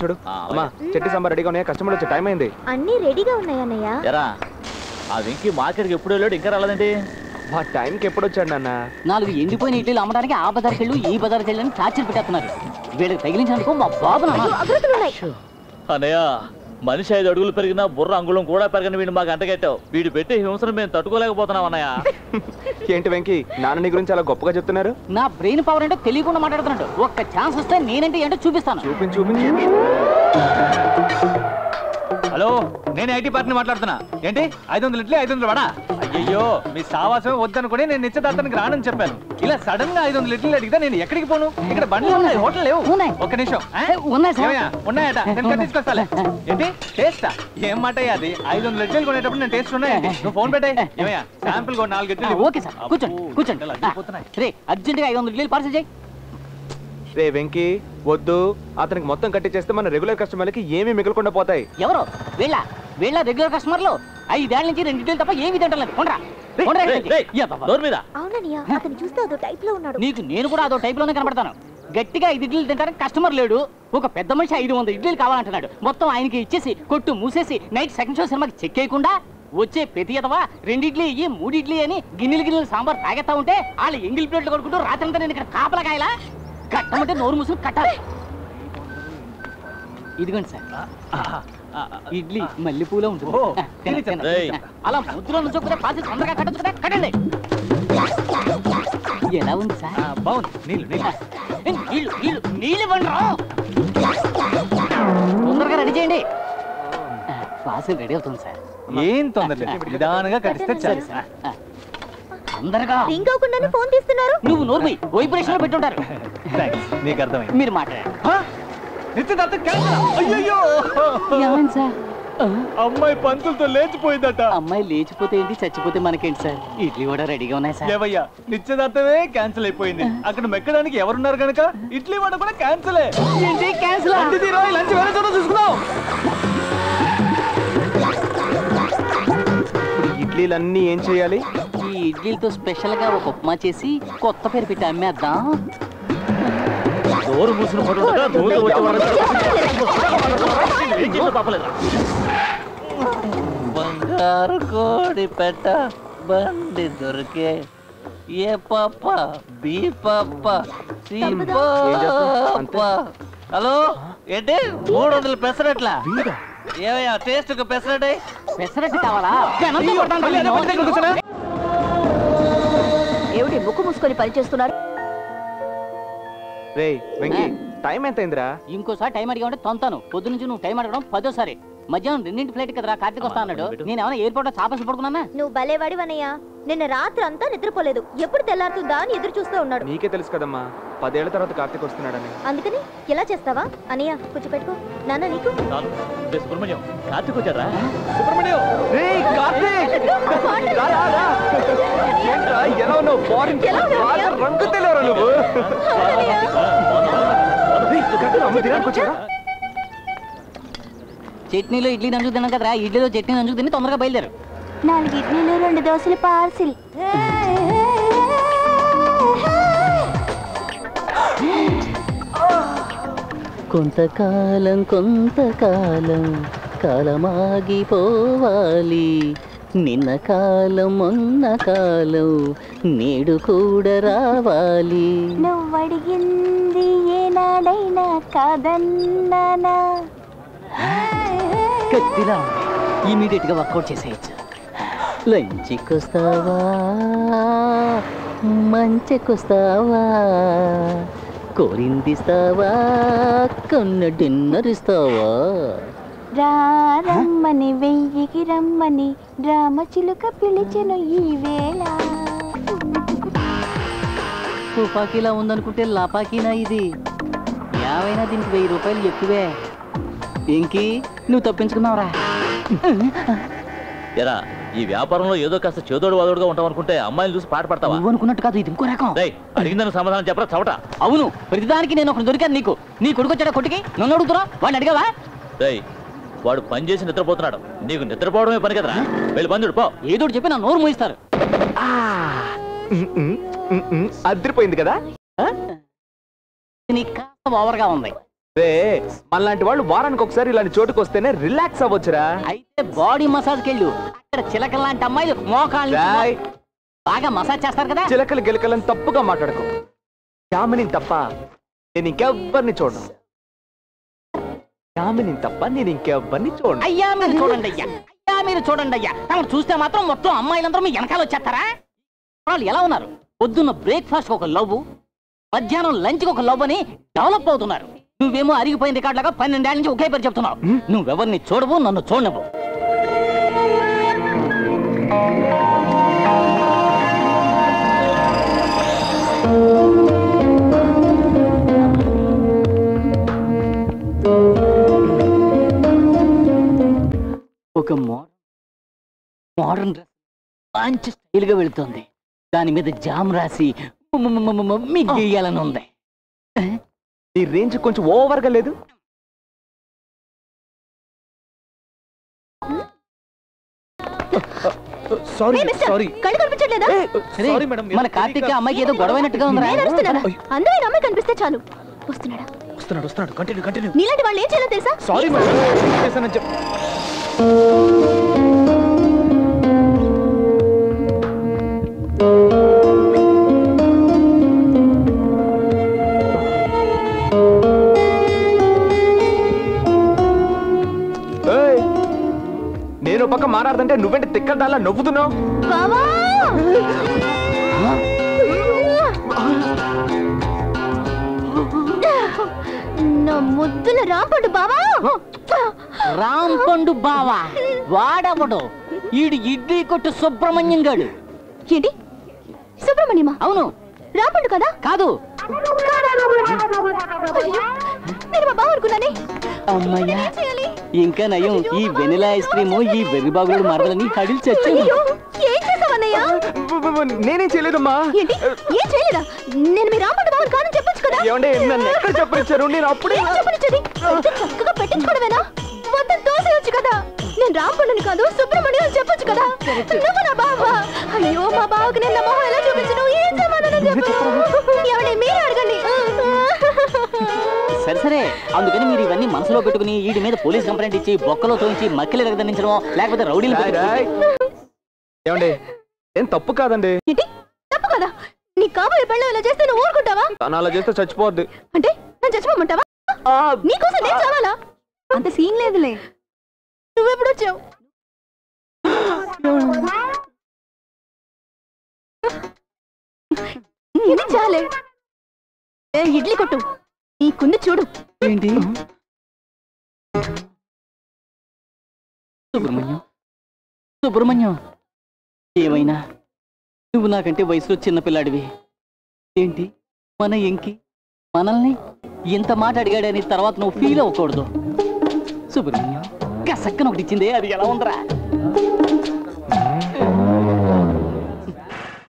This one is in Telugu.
చూడు అమ్మా, చట్నీ సాంబార్ రెడీగా ఉన్నాయి, కస్టమర్ వచ్చే టైం అయింది. అన్ని రెడీగా ఉన్నాయన్నయ్య. ఎరా ఆ వెంకీ మార్కెట్కి ఎప్పుడు వెళ్ళాడు, ఇంకా రాలేదండి? ఆ టైంకి ఎప్పుడు వచ్చాడు నాన్న? 4 ఎండిపోయిన ఇడ్లీలు అమ్మడానికి ఆ బజార్కి వెళ్ళు ఈ బజార్కి వెళ్ళని టార్చర్ పెట్టేస్తున్నారు. వీళ్ళకి తగిలించినందుకు మా బాబు అన్నయ్య, మనిషి 5 అడుగులు పెరిగినా బుర్ర అంగుళం కూడా పెరగని వీడిని మాకు అంటగట్టావు. వీడు పెట్టే హింసను మేము తట్టుకోలేకపోతున్నాం అన్నయ్య. ఏంటి వెంకీ, నాన్న నీ గురించి అలా గొప్పగా చెప్తున్నారు? నా బ్రెయిన్ పవర్ అంటే తెలియకుండా మాట్లాడుతున్నాడు. ఒక్క ఛాన్స్ వస్తే నేనంటే ఏంటో చూపిస్తాను. చూపించు. హలో, నేను ఐటీ పార్టీని మాట్లాడుతున్నా. ఏంటి 500 ఇడ్లీ 500 వడా? అయ్యో, మీ సావాసం వద్దనుకుని నేను నిశ్చితార్థానికి రానని చెప్పాను. ఇలా సడన్ గా 500 ఇడ్లీలు అడిగితే నేను ఎక్కడికి పోను? ఇక్కడ బండ్లు ఉన్నాయి, హోటల్ లేవు. ఒక్క నిమిషం. ఉన్నాయట, నేను తీసుకొస్తాలే. ఏంటి టేస్టా? ఏం మాట అది? 500 ఇడ్లీలు కొనేటప్పుడు నేను టేస్ట్ ఉన్నాయండి. నువ్వు ఫోన్ పెట్టాయి. ఏమయ్యా, శాంపుల్ 4 ఇడ్లీలు. ఓకే సార్, కూర్చోండి. రే అర్జెంట్ గా 500 ఇడ్లీలు పార్సల్ చేయి. రే వెంకీ, వద్దు. అతనికి మొత్తం కట్టించేస్తే మన రెగ్యులర్ కస్టమర్లకి ఏమీ మిగలకుండా పోతాయి. ఎవరు వీళ్ళ రెగ్యులర్ కస్టమర్లు 5 ఏళ్ల నుంచి 2 ఇడ్లీలు తప్ప ఏమీ తింటలేదు. నీకు నేను కూడా అదో టైప్ లోనే కనబడతాను. గట్టిగా 5 ఇడ్లీలు తింటానికి కస్టమర్ లేడు. ఒక పెద్ద మనిషి 500 ఇడ్లీలు కావాలంటున్నాడు. మొత్తం ఆయనకి ఇచ్చేసి కొట్టు మూసేసి నైట్ సెకండ్ షో సినిమాకి చెక్ చేయకుండా వచ్చే ప్రతి ఎదవా 2 ఇడ్లీ అయ్యి 3 ఇడ్లీ అని గిన్నెలు సాంబార్ తాగేస్తా ఉంటే వాళ్ళు ఎంగిల్ ప్లేట్లు కొడుకుంటూ రాత్రంతా నేను ఇక్కడ కాపలకాయలా కట్టమంటే నోరు ముసులు కట్టాలి. ఇదిగోండి సార్, ఇడ్లీ మల్లెపూలో ఉంటుంది. అలా ముద్దులో నుంచి పాసి తొందరగా కట్టచ్చు కదా, కట్టండి. ఎలా ఉంది సార్? బాగుంది. నీళ్ళు ఇవ్వండి రా. తొందరగా రెడీ చేయండి. పార్సిల్ రెడీ అవుతుంది సార్. ఏం తొందర, నిదానంగా కట్టిస్తే చాలు. తొందరగా రింగ్ అవ్వకుండానే ఫోన్ తీస్తున్నారు. నువ్వు నోర్మి వైబ్రేషన్ లో పెట్టుంటారు. నీకు అర్థమైంది. మీరు మాట్లాడారు. అయ్యో, సార్ అమ్మాయి పంతులతో లేచిపోయిందట. అమ్మాయి లేచిపోతే ఏంటి, చచ్చిపోతే మనకేంటి సార్? ఇడ్లీ కూడా రెడీగా ఉన్నాయి సార్. ఏవయ్యా, నిశ్చితార్థమే క్యాన్సిల్ అయిపోయింది. అక్కడ మెక్కడానికి ఎవరున్నారు కనుక ఇడ్లీ వడ కూడా క్యాన్సిలే. ఏంటి క్యాన్సిల్? లంచ్ వేరే చోట చూసుకుందాం. ఇడ్లీలన్నీ ఏం చేయాలి? ఈ ఇడ్లీలతో స్పెషల్ గా ఒక ఉప్మా చేసి కొత్త పేరు పెట్టి అమ్మేద్దాం. డోరు మూసిన బంగారు కోడి పెట్ట బండి దొరికే ఏ పాప బి పాప సి పాప. హలో, ఏంటి 300 పెసరట్లా? ఏమయ్యా, టేస్ట్ పెసరట్టు కావాలా? ఏమిటి ముక్కు మూసుకొని పనిచేస్తున్నారు? రే వెంకీ, టైం ఎంత అయిందిరా? ఇంకోసారి టైం అడిగా ఉంటే తొంతాను. పొద్దు నుంచి నువ్వు టైం అడగడం 10వ సారి. మధ్యాహ్నం 2 ఫ్లైట్ కదరా, కార్తీక్ వస్తా అన్నాడు. నేను ఏమైనా ఎయిర్పోర్ట్ లో చాపసి పడుకున్నా? నువ్వు భలేవాడివన్నయ్య. నిన్న రాత్రి అంతా నిద్రపోలేదు. ఎప్పుడు తెల్లారుతుందా అని ఎదురు చూస్తూ ఉన్నాడు. నీకే తెలుసు కదమ్మా, 10 ఏళ్ల తర్వాత కార్తీక్ వస్తున్నాడని. అందుకని ఎలా చేస్తావా? అన్నయ్య కూర్చోపెట్టుకో. నాన్న నీకు సుబ్రహ్మణ్యం, కార్తీక్ వచ్చారా? సుబ్రహ్మణ్యం, ఎలా ఉన్నావు? రంగు తెలియరా నువ్వు? చట్నీలో ఇడ్లీ నంచుకు తిన్నాం కదరా, ఇడ్లీలో చట్నీ నంచుకు తిని తొందరగా బయలుదేరు. 4 ఇడ్లీలు 2 దోశలు పార్సిల్. కొంతకాలం కాలమాగిపోవాలి. నిన్న కాలం మొన్న కాలం నేడు కూడా రావాలి. నువ్వు అడిగింది ఏనాడైనా కాదన్నానా? కత్తిలా ఇమీడియట్ గా వర్కౌట్ చేసేయచ్చు. లంచ్కొస్తావా, మంచికొస్తావా, కోరిందిస్తావా, కొన్న డిన్నర్ ఇస్తావా? రమ్మని వెయ్యికి రమ్మని రామచిలుక పిలిచెను ఈ వేళ. తుపాకీలా ఉందనుకుంటే లపాకీనా ఇది? ఏమైనా దీనికి 1000 రూపాయలు ఎక్కువే. ఇంకి నువ్వు తప్పించుకున్నావురా. ఎరా, ఈ వ్యాపారంలో ఏదో కాస్త చేదోడు వాదోడుగా ఉంటాం అనుకుంటే అమ్మాయిని చూసి పాట పడతావా? నువ్వు అనుకున్నట్టు కాదు, ఇది ఇంకో రకం. అడిగిందని సమాధానం చెప్పరా చవట? అవును, ప్రతిదానికి నేను ఒకటి దొరికాను నీకు. నీ కొడుకు వచ్చాడా కొట్టుకి? నన్ను అడుగుతురా? వాడిని అడిగావా? వాడు పని చేసి నిద్రపోతున్నాడు. నీకు నిద్రపోవడమే పని కదరా. వెళ్ళి బంధుడు పో. ఏదో చెప్పి నా నోరు మోయిస్తారు. అదిరిపోయింది కదా? నీకు కాస్త ఓవర్గా ఉంది. రే మనలాంటి వాళ్ళు వారానికి ఒకసారి ఇలాంటి చోటుకు వస్తేనే రిలాక్స్ అవ్వచ్చురా. అయితే బాడీ మసాజ్కి వెళ్ళు. అక్కడ చిలకల లాంటి అమ్మాయిలు మోకాళ్ళు బాగా మసాజ్ చేస్తారు కదా. చిలకలు గిలకలని తప్పుగా మాట్లాడుకో. యామిని తప్ప నేను ఇంకెవ్వరిని చూడను. యామిని తప్ప నేను ఇంకెవ్వరిని చూడను. అయ్యా మీరు చూడండి అయ్యా, అయ్యా మీరు చూడండి అయ్యా. తమరు చూస్తే మాత్రం మొత్తం అమ్మాయిలందరూ మీ వెనకాల వచ్చేస్తారా? వాళ్ళు ఎలా ఉన్నారు? పొద్దున్న బ్రేక్ఫాస్ట్ ఒక లవ్, మధ్యాహ్నం లంచ్కి ఒక లవ్ అని డెవలప్ అవుతున్నారు. నువ్వేమో అరిగిపోయిన రికార్డ్ లాగా 12 ఏళ్ళ నుంచి ఒకే పేరు చెప్తున్నావు. నువ్వెవరిని చూడవు, నన్ను చూడవు. ఒక మోడర్న్ డ్రెస్ మంచి స్టైల్ గా వెళ్తుంది. దాని మీద జామ్ రాసి మిగ్గేయాలని ఉంది. ఈ రేంజ్ కొంచెం ఓవర్ గా లేదు? కళ్ళు కనిపించట్లేదా? మన కార్తీక్ అమ్మాయికి ఏదో గొడవైనట్టుగా ఉందా? అందరూ అమ్మాయి కనిపిస్తే చాలు. వస్తున్నాడా? వస్తున్నాడు. కంటిన్యూ. నీలాంటి వాళ్ళు ఏం చేయాలో తెలుసా? Sorry madam. నేను పక్క మాట్లాడుతుంటే నువ్వేంటి తిక్కడాలా నవ్వుతున్నావు? బావా నా ముద్దుల రాంపండు బావా. రాంపండు బావా వాడవడు. ఈడు ఇడ్లీ కొట్టు సుబ్రహ్మణ్యం గాడు. ఏంటి సుబ్రహ్మణ్యమా? అవును. రాంపండు కదా? కాదు. నేను మా బావ అనుకున్నానే. అమ్మయ్యా, ఇంకా నయం ఈ వెనిలా ఐస్ క్రీమ్ ఈ వెర్రిబాగులు మరదని హడిల్ చచ్చాను. ఏం చేసావన్నయ్యా? నేనేం చేయలేదమ్మా. ఏంటి ఏం చేయలేదా? నేను మీ రాంపండు బావని కాదని చెప్పొచ్చు కదా. ఏమండి నన్ను ఎక్కడ చెప్పనిచ్చారు? నేను అప్పుడే చెప్పనిచ్చేది చక్కగా పెట్టించుకోవడమేనా? మొత్తం తోసేయొచ్చు కదా. నేను రాంపండుని కాదు సుబ్రహ్మణ్యం అని చెప్పొచ్చు కదా. నువ్వు నా బావ. అయ్యో మా బావకి నేను నా మొహం ఎలా చూపించను? ఏం సమాధానం చెప్పు? ఎవడే మీరే అడగండి. సరే అందుకని మీరు ఇవన్నీ మనసులో పెట్టుకుని వీడి మీద పోలీస్ కంప్లైంట్ ఇచ్చి బొక్కలో తోయించి మక్కిలి రగదనించడం లేకపోతే రౌడీలు. ఏమండి ఏం తప్పు కాదండి. ఏంటి తప్పు కదా? నీ కాబోయే పెళ్ళం ఇలా చేస్తే నువ్వు ఊరుకుంటావా? తను అలా చేస్తే చచ్చిపోద్ది. అంటే నేను చచ్చిపోమంటావా? నీకోసం నేను చావాలా? అంత సీన్ లేదులే. నువ్వెప్పుడు వచ్చావు? ఇది చాలే. ఇడ్లీ కొట్టు. నీకుంది చూడు. ఏంటి సుబ్రహ్మణ్యం ఏమైనా నువ్వు నాకంటే వయసులో చిన్నపిల్లాడివి. ఏంటి మన ఎంకి మనల్ని ఇంత మాట అడిగాడని తర్వాత నువ్వు ఫీల్ అవ్వకూడదు. సుబ్రహ్మణ్యం గసక్కన ఒకటి ఇచ్చిందే, అది ఎలా ఉందరా?